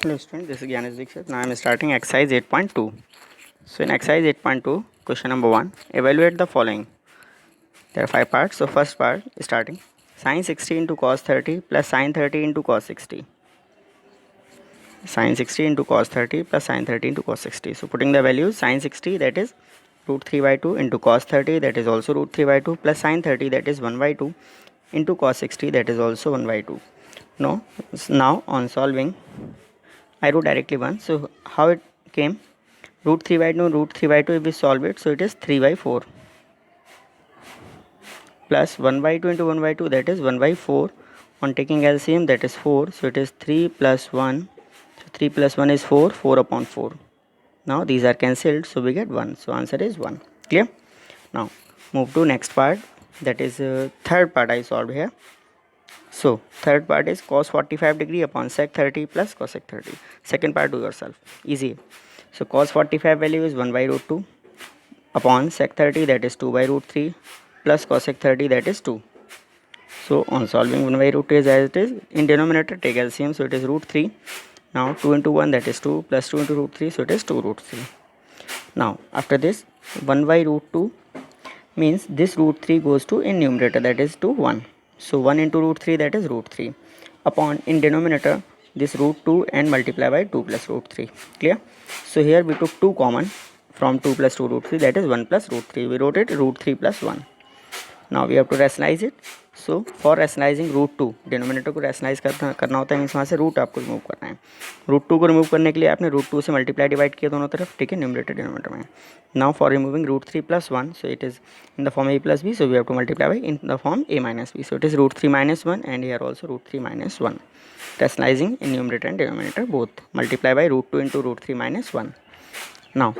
Hello student, this is Gyanesh Dixit. Now I am starting exercise 8.2. So in exercise 8.2, question number 1, evaluate the following. There are 5 parts. So first part starting sin 60 into cos 30 plus sin 30 into cos 60. Sin 60 into cos 30 plus sin 30 into cos 60. So putting the values, sin 60 that is root 3 by 2 into cos 30 that is also root 3 by 2 plus sin 30 that is 1 by 2 into cos 60 that is also 1 by 2. Now on solving I wrote directly 1. So how it came? Root 3 by 2, root 3 by 2 if we solve it, so it is 3 by 4 plus 1 by 2 into 1 by 2 that is 1 by 4. On taking LCM that is 4, so it is 3 plus 1. So 3 plus 1 is 4, 4 upon 4. Now these are cancelled, so we get 1. So answer is 1. Clear? Now move to next part, that is third part I solved here. So third part is cos 45 degree upon sec 30 plus cosec 30. Second part do yourself, easy. So cos 45 value is 1 by root 2 upon sec 30 that is 2 by root 3 plus cosec 30 that is 2. So on solving 1 by root 2 is as it is. In denominator take LCM, so it is root 3. Now 2 into 1 that is 2 plus 2 into root 3, so it is 2 root 3. Now after this 1 by root 2 means this root 3 goes to in numerator, that is to 1. So 1 into root 3 that is root 3 upon in denominator this root 2 and multiply by 2 plus root 3. Clear? So here we took 2 common from 2 plus 2 root 3, that is 1 plus root 3. We wrote it root 3 plus 1. Now we have to rationalize it. So for rationalizing root 2 denominator को rationalize करना होता है, means वहाँ से root आपको remove करना है. Root 2 को रिमूव करने के लिए आपने रूट 2 से मल्टीप्लाई डिवाइड किया दोनों तरफ, ठीक है, न्यूमरेटर डिनोमिनेटर में. Now for removing root 3 plus 1, so it is in the form a plus b, so we have to multiply by in the form a minus b, so it is root 3 minus 1 and here also root 3 minus 1. Rationalizing in numerator and denominator both, multiply by root 2 into root 3 minus 1. Now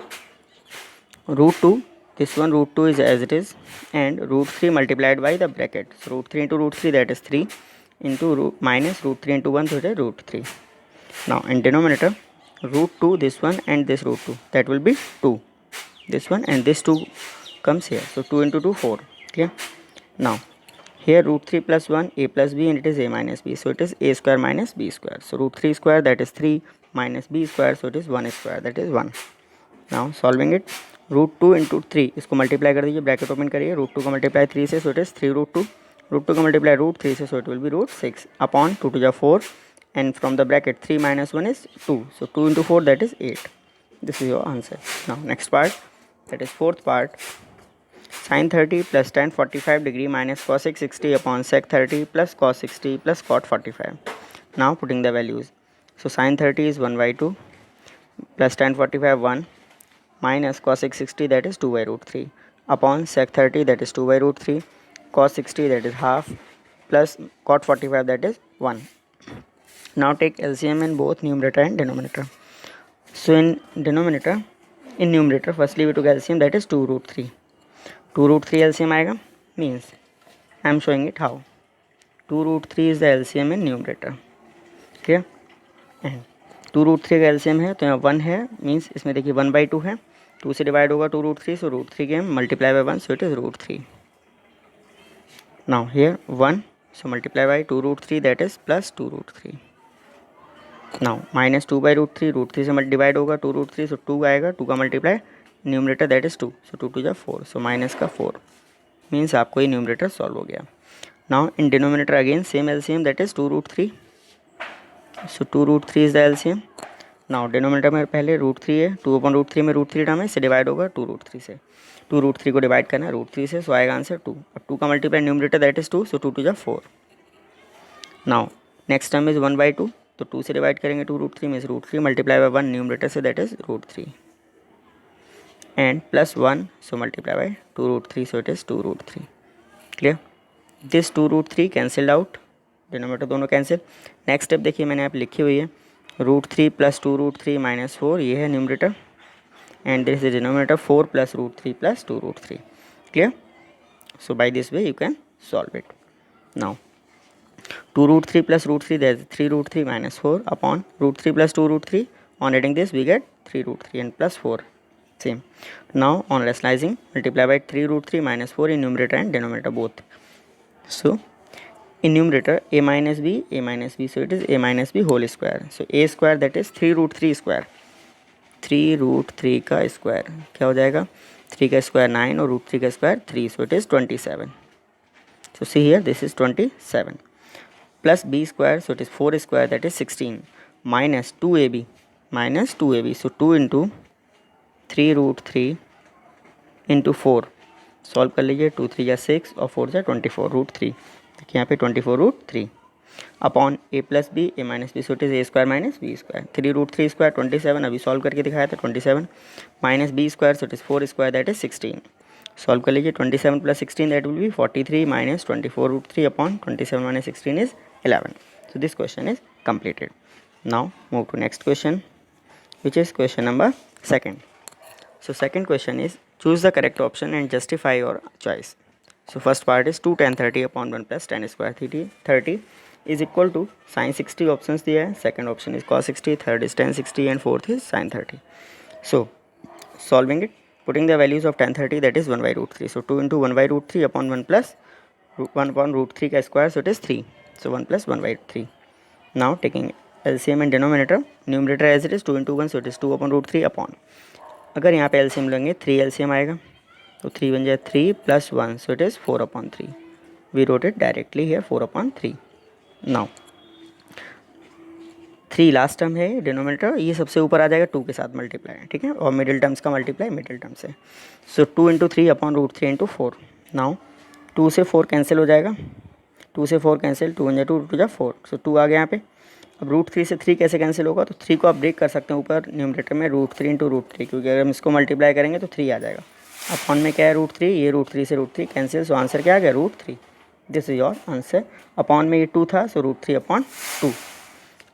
root 2, this one root 2 is as it is, and root 3 multiplied by the bracket, so root 3 into root 3 that is 3 into root minus root 3 into 1, so it is root 3. Now in denominator root 2 this one and this root 2 that will be 2, this one and this 2 comes here, so 2 into 2 4. Okay, now here root 3 plus 1 a plus b and it is a minus b, so it is a square minus b square. So root 3 square that is 3 minus b square, so it is 1 square, that is 1. Now solving it, root 2 into 3 इसको multiply कर दीजिए, bracket open करिए, root 2 का multiply 3 से, so it is 3 root 2, root 2 का multiply root 3 से, so it will be root 6 upon 2 to 4 and from the bracket 3 minus 1 is 2, so 2 into 4 that is 8. This is your answer. Now next part, that is fourth part, sin 30 plus tan 45 degree minus cosec 60 upon sec 30 plus cos 60 plus cot 45. Now putting the values, so sin 30 is 1 by 2 plus tan 45 1 minus cosec 60 that is 2 by root 3 upon sec 30 that is 2 by root 3 cos 60 that is half plus cot 45 that is 1. Now take LCM in both numerator and denominator. So in numerator firstly we took LCM, that is 2 root 3. 2 root 3 LCM आएगा, means I am showing it how. 2 root 3 is the LCM in numerator. Clear? And 2 root 3 का LCM है, तो यहाँ 1 है, means इसमें देखिए 1 by 2 है, 2 से डिवाइड होगा 2 root 3, so root 3 came multiply by 1, so it is root 3. Now here 1, so multiply by 2 root 3 that is plus 2 root 3. Now minus 2 by root 3, root 3 से डिवाइड होगा 2 root 3, so 2 आएगा, 2 का multiply numerator that is 2, so 2 to 4, so minus का 4, means आपको ये numerator solve हो गया. Now in denominator again same LCM, that is 2 root 3, so 2 root 3 is the LCM. Now denominator में पहले रूट 3 है, 2 अपॉन रूट 3 में रूट 3 टर्म है, इससे डिवाइड होगा 2 रूट 3 से, 2 रूट 3 को डिवाइड करना है रूट 3 से, सो आएगा आंसर 2. अब 2 का multiply numerator that is 2, so 2 to 4. Now next term is 1 by 2, तो 2 से डिवाइड करेंगे 2 रूट 3 में, रूट 3 मल्टीप्लाई बाय 1 न्यूमरेटर से, that is root 3 and plus 1, so multiply by 2 root 3, so it is 2 root 3. Clear? This 2 root 3 cancelled out, denominator दोनों cancel. Next step देखिए मैंने आप लिखी हुई है, रूट 3 प्लस 2 रूट 3 माइनस 4, ये है numerator, and this is denominator 4 plus root 3 plus 2 root 3. Clear? So by this way you can solve it. Now 2 root 3 plus root 3, there is 3 root 3 minus 4 upon root 3 plus 2 root 3. On adding this we get 3 root 3 and plus 4, same. Now on rationalizing, multiply by 3 root 3 minus 4 in numerator and denominator both. So in numerator a minus b, so it is a minus b whole square. So a square that is 3 root 3 square, 3 root 3 का square क्या हो जाएगा, 3 का square 9 और root 3 का square 3, so it is 27. So see here, this is 27 plus b square, so it is 4 square that is 16 minus 2ab, so 2 into 3 root 3 into 4, solve कर लीजिए, 2 3 जा 6 और 4 जा 24 रूट 3, देखिए यहाँ पे 24 root 3 upon a plus b a minus b, so it is a square minus b square, 3 root 3 square 27, अभी solve करके दिखाया था 27 minus b square, so it is 4 square that is 16, solve कर लीजिए, 27 plus 16 that will be 43 minus 24 root 3 upon 27 minus 16 is 11. So this question is completed. Now move to next question, which is question number 2. So second question is choose the correct option and justify your choice. So first part is 2 tan 30 upon 1 plus tan square 30 is equal to sin 60 options दिया है, second option is cos 60, third is tan 60 and fourth is sin 30. So solving it, putting the values of tan 30 that is 1 by root 3. So 2 into 1 by root 3 upon 1 plus 1 upon root 3 का square, so it is 3. So 1 plus 1 by 3. Now taking LCM and denominator, numerator as it is 2 into 1, so it is 2 upon root 3 upon, अगर यहाँ पे LCM लेंगे 3 LCM आएगा तो 3 बन जाए 3 plus 1, so it is 4 upon 3. We wrote it directly here 4 upon 3. Now 3 last term है denominator, ये सबसे ऊपर आ जाएगा 2 के साथ मल्टीप्लाई, ठीक है, और मिडिल टर्म्स का मल्टीप्लाई मिडिल टर्म से. So 2 into 3 upon root 3 into 4. Now 2 से 4 कैंसिल हो जाएगा, 2 से 4 कैंसिल, 2 वन जा 2, 2 जा 4, सो 2 आ गया यहाँ पे. अब रूट 3 से 3 कैसे कैंसिल होगा, तो 3 को आप ब्रेक कर सकते हैं ऊपर न्यूमरेटर में रूट 3 इंटू रूट 3, क्योंकि अगर हम इसको मल्टीप्लाई करेंगे तो 3 आ जाएगा. अपॉन में क्या है रूट 3, ये रूट 3 से रूट 3 कैंसिल, सो आंसर क्या आ गया root 3. This is your answer. Upon में ये 2 था, सो रूट 3 अपॉन 2.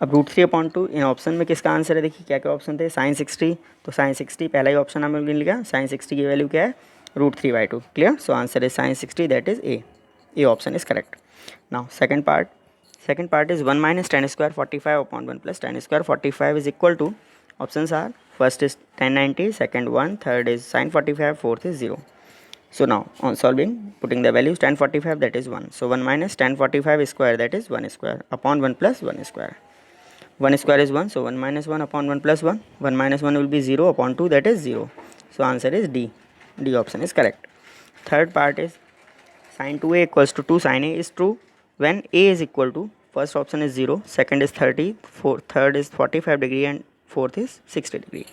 अब रूट 3 अपॉन 2 इन ऑप्शन में किसका आंसर है, देखिए क्या क्या ऑप्शन थे, साइन 60, तो साइन 60 पहला ही ऑप्शन हमें मिल गया, साइन 60 की वैल्यू क्या है root 3 by 2. Clear, so answer is sine 60 that is a option is correct. Now second part is 1 minus tan square 45 upon 1 plus tan square 45 is equal to, options are first is tan 90, second 1, third is sin 45, fourth is 0. So now on solving, putting the values, tan 45 that is 1, so 1 minus tan 45 square that is 1 square upon 1 plus 1 square. 1 square is 1, so 1 minus 1 upon 1 plus 1, 1 minus 1 will be 0 upon 2 that is 0. So answer is D option is correct. Third part is sin 2a equals to 2 sin a is true when a is equal to, first option is 0, second is 30, third is 45 degree and fourth is 60 degree.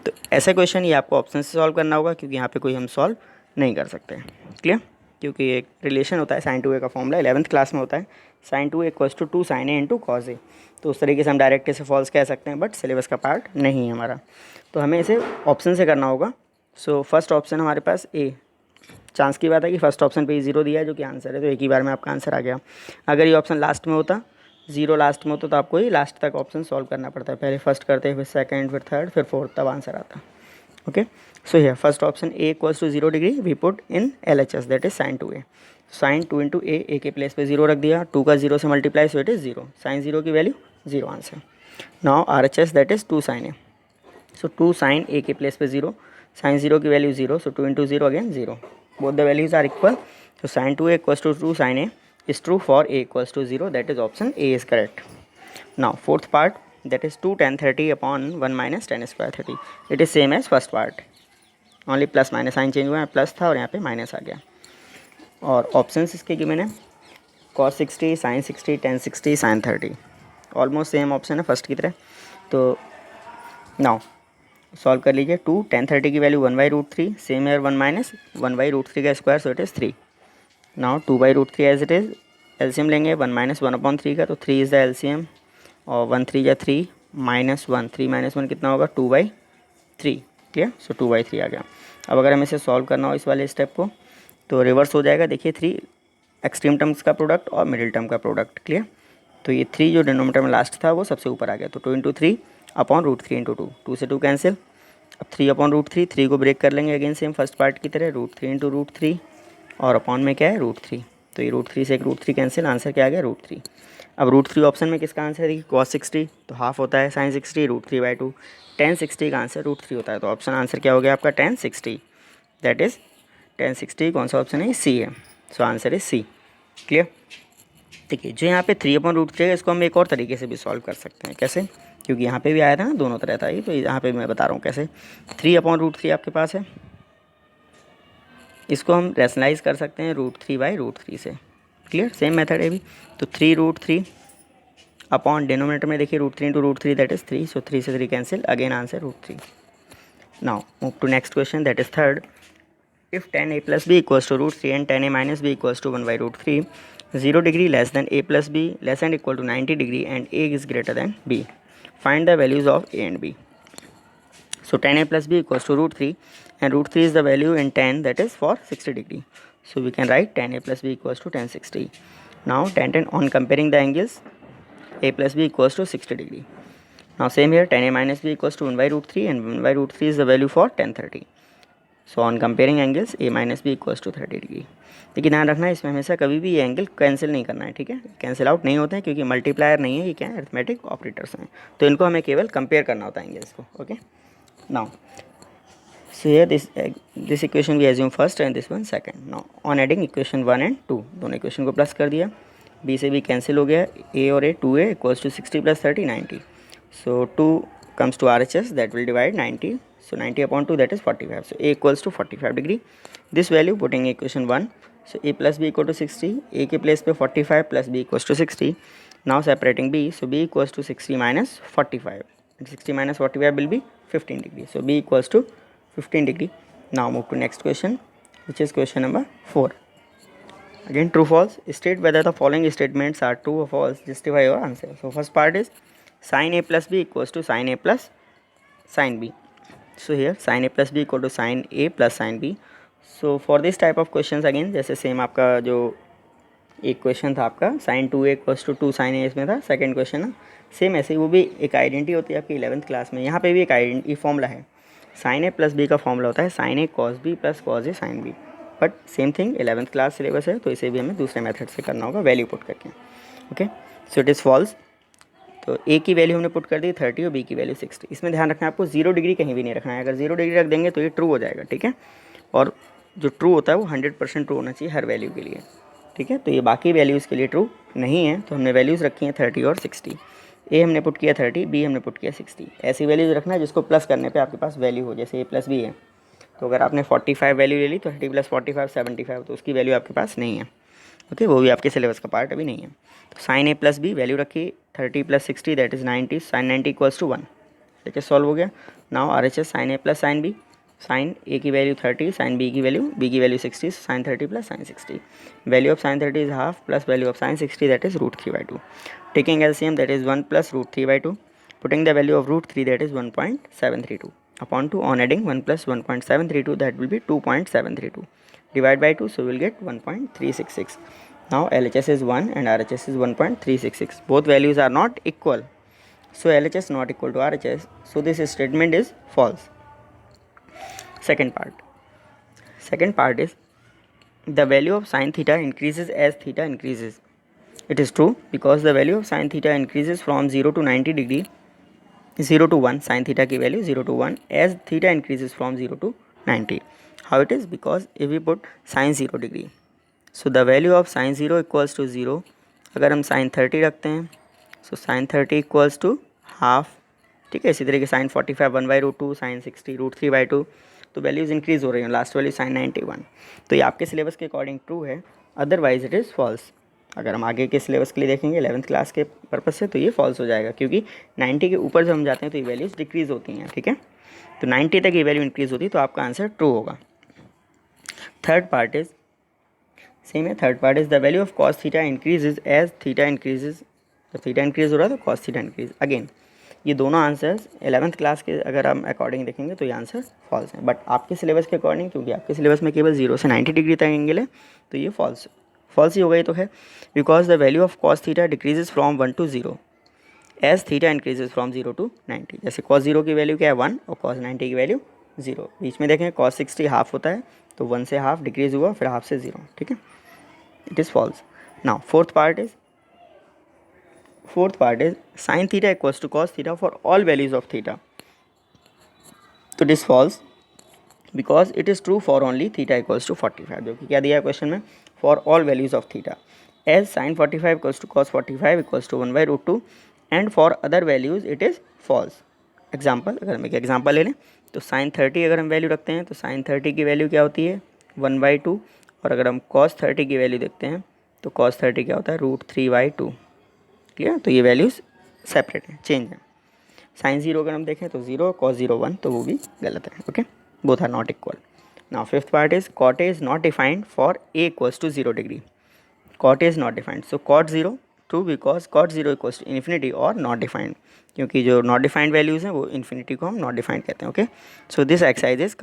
तो ऐसा question ये आपको option से solve करना होगा, क्योंकि यहाँ पे कोई हम सॉल्व नहीं कर सकते. क्लियर, क्योंकि एक रिलेशन होता है साइन 2a का फॉर्मूला 11th क्लास में होता है, sine 2a equals to 2 sin a into cos A. तो उस तरीके से हम डायरेक्ट इसे फॉल्स कह सकते हैं, बट सिलेबस का पार्ट नहीं है हमारा, तो हमें इसे ऑप्शन से करना होगा. सो फर्स्ट ऑप्शन हमारे पास ए, चांस की बात है कि फर्स्ट ऑप्शन पे ही 0 दिया है जो कि आंसर है, तो एक ही बार में आपका आंसर आ गया. अगर ये ऑप्शन लास्ट में होता, 0 लास्ट में होता, तो आपको ही लास्ट तक ऑप्शन सॉल्व करना पड़ता है, पहले फर्स्ट करते हैं, फिर सेकंड, फिर थर्ड, फिर फोर्थ, तब आंसर आता. Okay, so here first option A equals to 0 degree, we put in LHS that is sine 2a. Sine 2 into A के प्लेस पे 0 रख दिया, 2 का 0 से multiply, so it is 0, sine 0 की value 0 answer. Now RHS that is 2 sin a, सो 2 sin a के place पे 0, साइन 0 की value 0, so 2 into 0 again 0, both the values are equal, so sin 2a equals to 2 sin a is true for a equals to 0, that is option A is correct. Now fourth part, that is 2 tan 30 upon 1 minus tan square 30, it is same as first part, only plus minus sign change हुआ है, plus था और यहाँ पे minus आ गया. और options इसके कि मैंने cos 60, sin 60, tan 60, sin 30, almost same option है फर्स्ट की तरह. तो नाउ सॉल्व कर लीजिए, 2 tan 30 की वैल्यू 1 बाई रूट 3, सेम है 1 माइनस 1 बाई रूट 3 का square, so it is 3. Now 2 by root 3 as it is, LCM लेंगे 1 माइनस 1 अपॉन 3 का, तो 3 इज़ द एलसीएम, और 1 3 जा 3 माइनस 1, 3 माइनस 1 कितना होगा 2 बाई 3. क्लियर, सो 2 बाई 3 आ गया. अब अगर हमें इसे सॉल्व करना हो इस वाले स्टेप को, तो रिवर्स हो जाएगा. देखिए 3 एक्सट्रीम टर्म्स का प्रोडक्ट और मिडिल टर्म का प्रोडक्ट. क्लियर, तो ये 3 जो डिनोमिनेटर में लास्ट था वो सबसे ऊपर आ गया, तो 2 इंटू 3 अपॉन रूट 3 इंटू 2, 2 से 2 कैंसिल. अब 3 अपॉन रूट 3, 3 को ब्रेक कर लेंगे अगेन सेम फर्स्ट पार्ट की तरह, रूट 3 इंटू रूट 3, और अपॉन में क्या है रूट 3, तो ये रूट 3 से एक रूट 3 कैंसिल, आंसर क्या आ गया रूट 3. अब रूट 3 ऑप्शन में किसका आंसर है, देखिए cos 60 तो हाफ होता है साइन 60, रूट 3 बाई 2, tan 60 का आंसर रूट 3 होता है, तो ऑप्शन आंसर क्या हो गया आपका tan 60, दैट इज़ tan 60 कौन सा ऑप्शन है, सी है, so answer is C. Clear. देखिए जो यहाँ पे 3/√3 है इसको हम एक और तरीके से भी सॉल्व कर सकते हैं। कैसे? क्योंकि यहाँ पे भी आया था ना, दोनों तरह था ये, तो यहाँ पे मैं बता रहा हूँ कैसे। 3/√3 आपके पास है, इसको हम रैशनलाइज कर सकते हैं √3/√3 से। क्लियर? सेम मेथड है भी। तो 3√3 अपॉन डिनोमिनेटर में देखिए √3 × √3 दैट इज़ 3, सो 3 से 3 cancel, again answer √3। Now move to next question that is third. If tan a plus b equals to √3 and tan a minus b equals to 1/√3, 0 degree less than a plus b less than equal to 90 degree and a is greater than b. Find the values of a and b. So tan a plus b equals to √3 and √3 is the value in tan that is for 60 degree. So we can write tan a plus b equals to tan 60. Now tan on comparing the angles, a plus b equals to 60 degree. Now same here, tan a minus b equals to 1/√3 and 1/√3 is the value for tan 30. So on comparing angles a minus b equals to 30 degree. लेकिन ध्यान रखना है इसमें हमेशा कभी भी ये angle cancel नहीं करना है, ठीक है? कैंसिल आउट नहीं होते हैं क्योंकि मल्टीप्लायर नहीं है, ये क्या है, अरिथमेटिक ऑपरेटर्स हैं, तो इनको हमें केवल कंपेयर करना होता है एंगल्स को। Okay, now so here this equation we assume first and this one second. Now on adding equation 1 and 2, दोनों इक्वेशन को प्लस कर दिया, b से b कैंसिल हो गया, a और a 2a equals to 60 + 30 90, so 2 comes to RHS that will divide 90, so 90/2 that is 45, so a equals to 45 degree. This value putting equation 1, so a plus b equal to 60, a के place पे 45 plus b equals to 60. Now separating b, so b equals to 60 minus 45, and 60 minus 45 will be 15 degree, so b equals to 15 degree. Now move to next question, which is question number 4. Again true false, state whether the following statements are true or false, justify your answer. So first part is sin a plus b equals to sin a plus sin b. So here sin a plus b equal to sin a plus sin b. So for this type of questions again जैसे same आपका जो एक question था आपका sin 2a equals to 2 sin a इसमें था, second question ना same ऐसे ही वो भी एक आइडेंटिटी होती है आपकी 11th क्लास में। यहाँ पे भी एक आइडेंटिटी फॉर्मूला है, sin a प्लस b का फॉर्मूला होता है sin a cos b plus cos a sin b, but same thing 11th class syllabus है तो इसे भी हमें दूसरे मेथड से करना होगा वैल्यू पुट करके। Okay, so it is false. तो a की वैल्यू हमने पुट कर दी 30 और b की वैल्यू 60। इसमें ध्यान रखना है आपको 0 डिग्री कहीं भी नहीं रखना है, अगर 0 डिग्री रख देंगे तो ये ट्रू हो जाएगा, ठीक है? और जो ट्रू होता है वो 100% ट्रू होना चाहिए हर वैल्यू के लिए, ठीक है? तो ये बाकी वैल्यूज़ के लिए ट्रू नहीं है, तो हमने वैल्यूज़ रखी हैं 30 और 60। a हमने पुट किया 30, b हमने पुट किया 60। ऐसी वैल्यूज़ रखना है जिसको प्लस करने पर आपके पास वैल्यू हो, जैसे a प्लस b है, तो अगर आपने 45 वैल्यू ले ली तो 30 + 45 75, तो उसकी वैल्यू आपके पास नहीं है। ओके, वो भी आपके सिलेबस का पार्ट अभी नहीं है। तो sine a plus b value रखी 30 + 60 that is 90, sine 90 equals to 1। ठीक है, सॉल्व हो गया। Now RHS sine a plus sine बी, साइन a की वैल्यू 30, साइन b की value 60, sine 30 + sine 60। Value of sine 30 is half plus value of sine 60 that is √3/2। Taking LCM that is 1 + √3/2, putting the value of √3 that is 1.732 upon 2, on adding 1 + 1.732 that will be 2.732, divide by 2, so we will get 1.366. Now LHS is 1 and RHS is 1.366. Both values are not equal, so LHS not equal to RHS, so this statement is false. Second part is the value of sin theta increases as theta increases. It is true because the value of sin theta increases from 0 to 90 degree, 0 to 1, sin theta की value 0 to 1 as theta increases from 0 to 90. How it is? Because if we put sin 0 degree, so the value of sin 0 equals to 0. अगर हम sin 30 रखते हैं, so sin 30 equals to half, ठीक है? इसी तरीके sin 45 1/√2, sin 60 √3/2, तो values increase हो रही हैं, लास्ट वैल्यू sin 91। तो ये आपके सिलेबस के अकॉर्डिंग ट्रू है, अदरवाइज इट इज़ फॉल्स। अगर हम आगे के सिलेबस के लिए देखेंगे 11th क्लास के पर्पज से, तो ये फॉल्स हो जाएगा, क्योंकि 90 के ऊपर जब हम जाते हैं तो ये वैल्यूज़ डिक्रीज़ होती हैं, ठीक है? तो 90 तक ये वैल्यू इंक्रीज़ होती है, तो आपका आंसर ट्रू होगा। थर्ड पार्ट इज़ सेम है। Third part is the value of cos theta increases as theta increases. तो थीटा इंक्रीज हो रहा है तो कॉस थीटा इंक्रीज। अगेन ये दोनों आंसर्स 11th क्लास के अगर हम अकॉर्डिंग देखेंगे तो ये आंसर फॉल्स है, बट आपके सिलेबस के अकॉर्डिंग, क्योंकि आपके सिलेबस में केवल 0 से 90 डिग्री तक एंगल है, तो ये फॉल्स ही होगा, ये तो है। Because the value of cos theta decreases from 1 to 0 as theta increases from 0 to 90। जैसे कॉस 0 की वैल्यू क्या है 1 और कॉस 90 की वैल्यू 0। बीच में देखें कॉस 60 हाफ होता है, तो 1 से हाफ डिक्रीज हुआ, फिर हाफ से 0, ठीक है? It is false. Now fourth part is sin theta equals to cos theta for all values of theta. तो it is false because it is true for only theta equals to 45, जो कि क्या दिया है question में, for all values of theta. as sin 45 equals to cos 45 equals to 1 by root 2 and for other values it is false. Example, अगर हम एक example ले लें तो sin 30 अगर हम वैल्यू रखते हैं तो sin 30 की वैल्यू क्या होती है 1 by 2, और अगर हम cos 30 की वैल्यू देखते हैं तो cos 30 क्या होता है √3 by 2. क्लियर? तो ये वैल्यूज़ सेपरेट हैं, चेंज हैं. sin 0 अगर हम देखें तो 0, cos 0 1, तो वो भी गलत है. Okay, both are not equal. Now fifth part is cot A is not defined for A equals to 0 degree. Cot A is not defined, so cot 0 true because cot 0 equals to infinity or not defined, क्योंकि जो not defined values हैं वो infinity को हम not defined कहते हैं. Okay, so this exercise is